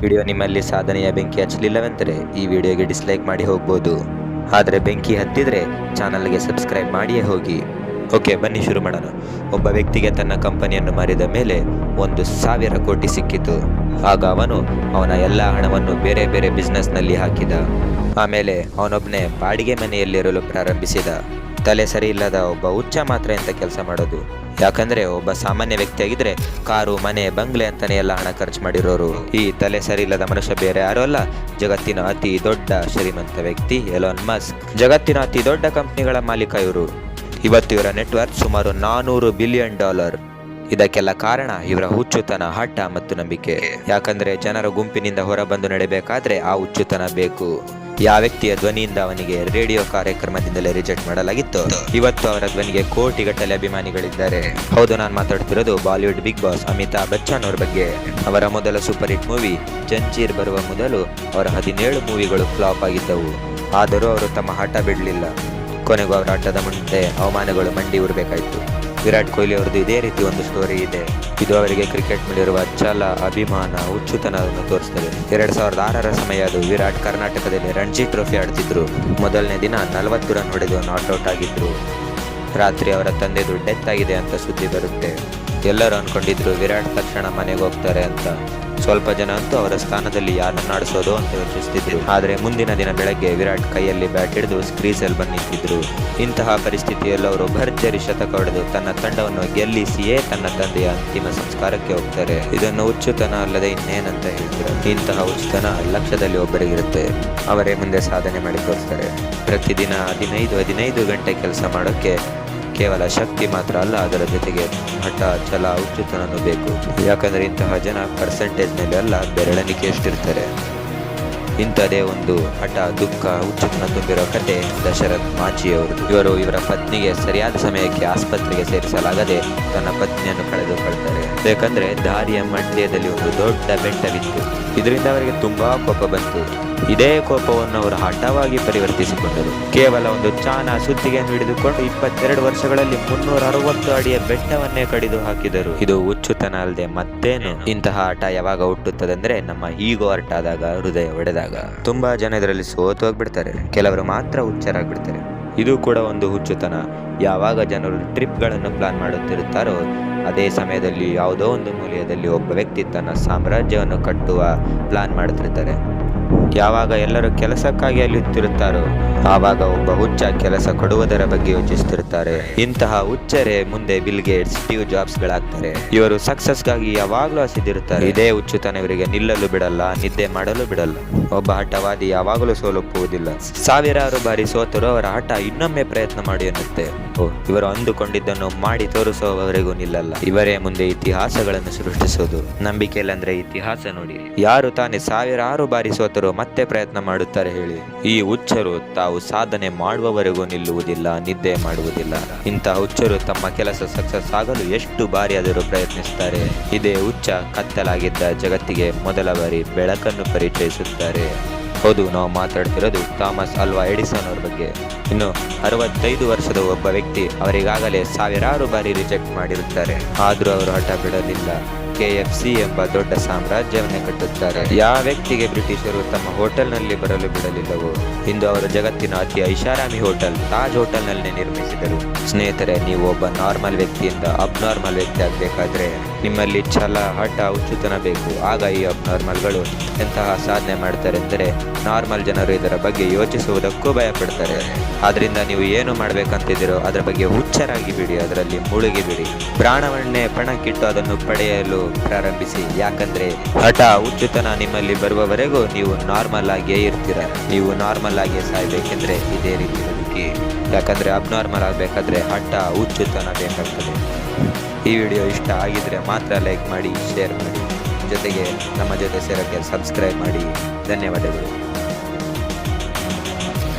Video ನಿಮ್ಮಲ್ಲಿ ಸಾಧನೆಯ ಬೆಂಕಿ ಹಚ್ಚಲಿಲ್ಲವೆಂದರೆ ಈ ವಿಡಿಯೋಗೆ ಡಿಸ್ಲೈಕ್ ಮಾಡಿ ಹೋಗ್ಬೋದು. ಆದರೆ ಬೆಂಕಿ ಹತ್ತಿದ್ರೆ ಚಾನಲ್ಗೆ ಸಬ್ಸ್ಕ್ರೈಬ್ ಮಾಡಿಯೇ ಹೋಗಿ. ಓಕೆ, ಬನ್ನಿ ಶುರು ಮಾಡೋಣ. ಒಬ್ಬ ವ್ಯಕ್ತಿಗೆ ತನ್ನ ಕಂಪನಿಯನ್ನು ಮಾರಿದ ಮೇಲೆ 1,000 ಕೋಟಿ ಸಿಕ್ಕಿತು. ಆಗ ಅವನು ಅವನ ಎಲ್ಲ ಹಣವನ್ನು ಬೇರೆ ಬೇರೆ ಬಿಸ್ನೆಸ್ನಲ್ಲಿ ಹಾಕಿದ. ಆಮೇಲೆ ಅವನೊಬ್ಬನೇ ಬಾಡಿಗೆ ಮನೆಯಲ್ಲಿರಲು ಪ್ರಾರಂಭಿಸಿದ. ತಲೆ ಸರಿ ಇಲ್ಲದ ಒಬ್ಬ ಹುಚ್ಚ ಮಾತ್ರ ಇಂಥ ಕೆಲಸ ಮಾಡೋದು. ಯಾಕಂದ್ರೆ ಒಬ್ಬ ಸಾಮಾನ್ಯ ವ್ಯಕ್ತಿಯಾಗಿದ್ರೆ ಕಾರು, ಮನೆ, ಬಂಗ್ಲೆ ಅಂತಾನೆ ಎಲ್ಲ ಹಣ ಖರ್ಚು ಮಾಡಿರೋರು. ಈ ತಲೆ ಸರಿ ಇಲ್ಲದ ಮನುಷ್ಯ ಬೇರೆ ಯಾರು ಅಲ್ಲ, ಜಗತ್ತಿನ ಅತಿ ದೊಡ್ಡ ಶ್ರೀಮಂತ ವ್ಯಕ್ತಿ ಎಲಾನ್ ಮಸ್ಕ್. ಜಗತ್ತಿನ ಅತಿ ದೊಡ್ಡ ಕಂಪನಿಗಳ ಮಾಲೀಕ ಇವರು. ಇವತ್ತು ಇವರ ನೆಟ್ವರ್ಕ್ ಸುಮಾರು $400 ಬಿಲಿಯನ್. ಇದಕ್ಕೆಲ್ಲ ಕಾರಣ ಇವರ ಹುಚ್ಚುತನ, ಹಠ ಮತ್ತು ನಂಬಿಕೆ. ಯಾಕಂದ್ರೆ ಜನರ ಗುಂಪಿನಿಂದ ಹೊರಬಂದು ನಡೆಯಬೇಕಾದ್ರೆ ಆ ಹುಚ್ಚುತನ ಬೇಕು. ಯಾವ ವ್ಯಕ್ತಿಯ ಧ್ವನಿಯಿಂದ ಅವನಿಗೆ ರೇಡಿಯೋ ಕಾರ್ಯಕ್ರಮದಿಂದಲೇ ರಿಜೆಕ್ಟ್ ಮಾಡಲಾಗಿತ್ತು, ಇವತ್ತು ಅವರ ಧ್ವನಿಗೆ ಕೋಟಿಗಟ್ಟಲೆ ಅಭಿಮಾನಿಗಳಿದ್ದಾರೆ. ಹೌದು, ನಾನು ಮಾತಾಡ್ತಿರೋದು Bollywood big boss Amitabh Bachchan ಅವ್ರ ಬಗ್ಗೆ. ಅವರ ಮೊದಲ ಸೂಪರ್ ಹಿಟ್ ಮೂವಿ ಜಂಜೀರ್ ಬರುವ ಮೊದಲು ಅವರ 17 ಮೂವಿಗಳು ಫ್ಲಾಪ್ ಆಗಿದ್ದವು. ಆದರೂ ಅವರು ತಮ್ಮ ಹಠ ಬಿಡಲಿಲ್ಲ. ಕೊನೆಗೂ ಅವರ ಹಠದ ಮುಂದೆ ಅವಮಾನಗಳು ಮಂಡಿ ಉರಬೇಕಾಯಿತು. ವಿರಾಟ್ ಕೊಹ್ಲಿ ಅವರದ್ದು ಇದೇ ರೀತಿ ಒಂದು ಸ್ಟೋರಿ ಇದೆ. ಇದು ಅವರಿಗೆ ಕ್ರಿಕೆಟ್ ಮೇಲಿರುವ ಛಲ, ಅಭಿಮಾನ, ಹುಚ್ಚುತನವನ್ನು ತೋರಿಸ್ತದೆ. 2006ರ ಸಮಯ ಅದು. ವಿರಾಟ್ ಕರ್ನಾಟಕದಲ್ಲಿ ರಣಜಿ ಟ್ರೋಫಿ ಆಡ್ತಿದ್ರು. ಮೊದಲನೇ ದಿನ 40 ರನ್ ಹೊಡೆದು ನಾಟ್ಔಟ್ ಆಗಿದ್ರು. ರಾತ್ರಿ ಅವರ ತಂದೆದು ಡೆತ್ ಆಗಿದೆ ಅಂತ ಸುದ್ದಿ ಬರುತ್ತೆ. ಎಲ್ಲರೂ ಅನ್ಕೊಂಡಿದ್ರು ವಿರಾಟ್ ತಕ್ಷಣ ಮನೆಗೆ ಹೋಗ್ತಾರೆ ಅಂತ. ಸ್ವಲ್ಪ ಜನ ಅಂತೂ ಅವರ ಸ್ಥಾನದಲ್ಲಿ ಯಾರನ್ನ ಆಡಿಸೋದು ಅಂತ ಯೋಚಿಸ್ತಿದ್ರು. ಆದರೆ ಮುಂದಿನ ದಿನ ಬೆಳಗ್ಗೆ ವಿರಾಟ್ ಕೈಯಲ್ಲಿ ಬ್ಯಾಟ್ ಹಿಡಿದು ಕ್ರೀಸಲ್ಲಿ ಬಂದು ನಿಂತಿದ್ರು. ಇಂತಹ ಪರಿಸ್ಥಿತಿಯಲ್ಲಿ ಅವರು ಭರ್ಜರಿ ಶತಕ ಹೊಡೆದು ತನ್ನ ತಂಡವನ್ನು ಗೆಲ್ಲಿಸಿಯೇ ತನ್ನ ತಂದೆಯ ಅಂತಿಮ ಸಂಸ್ಕಾರಕ್ಕೆ ಹೋಗ್ತಾರೆ. ಇದನ್ನು ಹುಚ್ಚುತನ ಅಲ್ಲದೆ ಇನ್ನೇನಂತ ಹೇಳ್ತಾರೆ. ಇಂತಹ ಹುಚ್ಚುತನ ಲಕ್ಷದಲ್ಲಿ ಒಬ್ಬರಿಗಿರುತ್ತೆ. ಅವರೇ ಮುಂದೆ ಸಾಧನೆ ಮಾಡಿ ತೋರಿಸ್ತಾರೆ. ಪ್ರತಿದಿನ 15 ಗಂಟೆ ಕೆಲಸ ಮಾಡೋಕ್ಕೆ ಕೇವಲ ಶಕ್ತಿ ಮಾತ್ರ ಅಲ್ಲ, ಅದರ ಜೊತೆಗೆ ಹಠ, ಛಲ, ಹುಚ್ಚುತನನೂ ಬೇಕು. ಯಾಕಂದ್ರೆ ಇಂತಹ ಜನ ಪರ್ಸೆಂಟೇಜ್ ಮೇಲೆ ಅಲ್ಲ, ಬೆರಳೆಣಿಕೆ ಎಷ್ಟಿರ್ತಾರೆ. ಇಂಥದೇ ಒಂದು ಹಠ, ದುಃಖ, ಹುಚ್ಚುತನ ತುಂಬಿರೋ ಕತೆ ದಶರಥ್ ಮಾಚಿಯವರು. ಇವರ ಪತ್ನಿಗೆ ಸರಿಯಾದ ಸಮಯಕ್ಕೆ ಆಸ್ಪತ್ರೆಗೆ ಸೇರಿಸಲಾಗದೆ ತನ್ನ ಪತ್ನಿಯನ್ನು ಕಳೆದುಕೊಳ್ತಾರೆ. ಯಾಕಂದ್ರೆ ದಾರಿಯ ಮಧ್ಯದಲ್ಲಿ ಒಂದು ದೊಡ್ಡ ಬೆಟ್ಟವಿತ್ತು. ಇದರಿಂದ ಅವರಿಗೆ ತುಂಬಾ ಕೋಪ ಬಂತು. ಇದೇ ಕೋಪವನ್ನು ಅವರು ಹಠವಾಗಿ ಪರಿವರ್ತಿಸಿಕೊಂಡರು. ಕೇವಲ ಒಂದು ಚಾನ ಸುತ್ತಿಗೆಯನ್ನು ಹಿಡಿದುಕೊಂಡು 22 ವರ್ಷಗಳಲ್ಲಿ 360 ಅಡಿಯ ಬೆಟ್ಟವನ್ನೇ ಕಡಿದು ಹಾಕಿದರು. ಇದು ಹುಚ್ಚುತನ ಅಲ್ಲದೆ ಮತ್ತೇನು. ಇಂತಹ ಹಠ ಯಾವಾಗ ಹುಟ್ಟುತ್ತದಂದ್ರೆ ನಮ್ಮ ಈಗೋ ಹರ್ಟ್ ಆದಾಗ, ಹೃದಯ ಒಡೆದಾಗ. ತುಂಬಾ ಜನ ಇದರಲ್ಲಿ ಸೋತು ಹೋಗ್ಬಿಡ್ತಾರೆ. ಕೆಲವರು ಮಾತ್ರ ಹುಚ್ಚರಾಗ್ಬಿಡ್ತಾರೆ. ಇದು ಕೂಡ ಒಂದು ಹುಚ್ಚುತನ. ಯಾವಾಗ ಜನರು ಟ್ರಿಪ್ಗಳನ್ನು ಪ್ಲಾನ್ ಮಾಡುತ್ತಿರುತ್ತಾರೋ ಅದೇ ಸಮಯದಲ್ಲಿ ಯಾವುದೋ ಒಂದು ಮೂಲೆಯಲ್ಲಿ ಒಬ್ಬ ವ್ಯಕ್ತಿ ತನ್ನ ಸಾಮ್ರಾಜ್ಯವನ್ನು ಕಟ್ಟುವ ಪ್ಲಾನ್ ಮಾಡುತ್ತಿರ್ತಾರೆ. ಯಾವಾಗ ಎಲ್ಲರೂ ಕೆಲಸಕ್ಕಾಗಿ ಅಲ್ಲಿರುತ್ತಾರೋ ಆವಾಗ ಒಬ್ಬ ಹುಚ್ಚ ಕೆಲಸ ಕೊಡುವುದರ ಬಗ್ಗೆ ಯೋಚಿಸುತ್ತಿರುತ್ತಾರೆ. ಇಂತಹ ಹುಚ್ಚರೇ ಮುಂದೆ ಬಿಲ್ ಗೇಟ್ಸ್, ಸ್ಟೀವ್ ಜಾಬ್ಸ್ ಗಳಾಗ್ತಾರೆ. ಇವರು ಸಕ್ಸಸ್ಗಾಗಿ ಯಾವಾಗಲೂ ಹಸಿದಿರುತ್ತಾರೆ. ಇದೇ ಹುಚ್ಚುತನ ಇವರಿಗೆ ನಿಲ್ಲಲು ಬಿಡಲ್ಲ, ನಿದ್ದೆ ಮಾಡಲು ಬಿಡಲ್ಲ. ಒಬ್ಬ ಹಠವಾದಿ ಯಾವಾಗಲೂ ಸೋಲುಪ್ಪುವುದಿಲ್ಲ. ಸಾವಿರಾರು ಬಾರಿ ಸೋತರು ಅವರ ಹಠ ಇನ್ನೊಮ್ಮೆ ಪ್ರಯತ್ನ ಮಾಡಿ ಅನ್ನುತ್ತೆ. ಇವರು ಅಂದುಕೊಂಡಿದ್ದನ್ನು ಮಾಡಿ ತೋರಿಸುವವರೆಗೂ ನಿಲ್ಲಲ್ಲ. ಇವರೇ ಮುಂದೆ ಇತಿಹಾಸಗಳನ್ನು ಸೃಷ್ಟಿಸೋದು. ನಂಬಿಕೆ ಅಂದ್ರೆ ಇತಿಹಾಸ ನೋಡಿ. ಯಾರು ತಾನೇ ಸಾವಿರಾರು ಬಾರಿ ಸೋತರು ಮತ್ತೆ ಪ್ರಯತ್ನ ಮಾಡುತ್ತಾರೆ ಹೇಳಿ? ಈ ಹುಚ್ಚರು ತಾವು ಸಾಧನೆ ಮಾಡುವವರೆಗೂ ನಿಲ್ಲುವುದಿಲ್ಲ, ನಿದ್ದೆ ಮಾಡುವುದಿಲ್ಲ. ಇಂತಹ ಹುಚ್ಚರು ತಮ್ಮ ಕೆಲಸ ಸಕ್ಸಸ್ ಆಗಲು ಎಷ್ಟು ಬಾರಿ ಆದರೂ ಪ್ರಯತ್ನಿಸುತ್ತಾರೆ. ಇದೇ ಹುಚ್ಚ ಕತ್ತಲಾಗಿದ್ದ ಜಗತ್ತಿಗೆ ಮೊದಲ ಬಾರಿ ಬೆಳಕನ್ನು ಪರಿಚಯಿಸುತ್ತಾರೆ. ಹೌದು, ನಾವು ಮಾತಾಡ್ತಿರೋದು ಥಾಮಸ್ ಆಲ್ವಾ ಎಡಿಸನ್ ಅವ್ರ ಬಗ್ಗೆ. ಇನ್ನು 65 ವರ್ಷದ ಒಬ್ಬ ವ್ಯಕ್ತಿ, ಅವರಿಗಾಗಲೇ ಸಾವಿರಾರು ಬಾರಿ ರಿಜೆಕ್ಟ್ ಮಾಡಿರುತ್ತಾರೆ. ಆದರೂ ಅವರು ಹಠ ಬಿಡಲಿಲ್ಲ. KFC ಎಂಬ ದೊಡ್ಡ ಸಾಮ್ರಾಜ್ಯವನ್ನೇ ಕಟ್ಟುತ್ತಾರೆ. ಯಾವ ವ್ಯಕ್ತಿಗೆ ಬ್ರಿಟಿಷರು ತಮ್ಮ ಹೋಟೆಲ್ನಲ್ಲಿ ಬರಲು ಬಿಡಲಿಲ್ಲವೋ ಇಂದು ಅವರು ಜಗತ್ತಿನ ಅತಿ ಐಷಾರಾಮಿ ಹೋಟೆಲ್ ತಾಜ್ ಹೋಟೆಲ್ನಲ್ಲೇ ನಿರ್ಮಿಸಿದರು. ಸ್ನೇಹಿತರೆ, ನೀವು ಒಬ್ಬ ನಾರ್ಮಲ್ ವ್ಯಕ್ತಿಯಿಂದ ಅಬ್ನಾರ್ಮಲ್ ವ್ಯಕ್ತಿ ಆಗಬೇಕಾದ್ರೆ ನಿಮ್ಮಲ್ಲಿ ಛಲ, ಹಠ, ಹುಚ್ಚುತನ ಬೇಕು. ಆಗ ಈ ಅಬ್ನಾರ್ಮಲ್ಗಳು ಎಂತಹ ಸಾಧನೆ ಮಾಡ್ತಾರೆ ಅಂದರೆ ನಾರ್ಮಲ್ ಜನರು ಇದರ ಬಗ್ಗೆ ಯೋಚಿಸುವುದಕ್ಕೂ ಭಯ ಪಡ್ತಾರೆ. ಆದ್ರಿಂದ ನೀವು ಏನು ಮಾಡ್ಬೇಕಂತಿದ್ದೀರೋ ಅದರ ಬಗ್ಗೆ ಹುಚ್ಚರಾಗಿ ಬಿಡಿ, ಅದರಲ್ಲಿ ಮುಳುಗಿ ಬಿಡಿ. ಪ್ರಾಣವನ್ನೇ ಪಣಕ್ಕಿಟ್ಟು ಅದನ್ನು ಪಡೆಯಲು ಪ್ರಾರಂಭಿಸಿ. ಯಾಕಂದ್ರೆ ಹಠ, ಹುಚ್ಚುತನ ನಿಮ್ಮಲ್ಲಿ ಬರುವವರೆಗೂ ನೀವು ನಾರ್ಮಲ್ ಆಗಿಯೇ ಇರ್ತೀರ. ನೀವು ನಾರ್ಮಲ್ ಆಗಿಯೇ ಸಾಯ್ಬೇಕೆಂದ್ರೆ ಇದೇ ರೀತಿ ಬದುಕಿ. ಯಾಕಂದ್ರೆ ಅಬ್ನಾರ್ಮಲ್ ಆಗಬೇಕಾದ್ರೆ ಹಠ, ಹುಚ್ಚುತನ ಬೇಕಾಗ್ತದೆ. ಈ ವಿಡಿಯೋ ಇಷ್ಟ ಆಗಿದ್ರೆ ಮಾತ್ರ ಲೈಕ್ ಮಾಡಿ, ಶೇರ್ ಮಾಡಿ, ಜೊತೆಗೆ ನಮ್ಮ ಜೊತೆ ಸೇರೋಕ್ಕೆ ಸಬ್ಸ್ಕ್ರೈಬ್ ಮಾಡಿ. ಧನ್ಯವಾದಗಳು.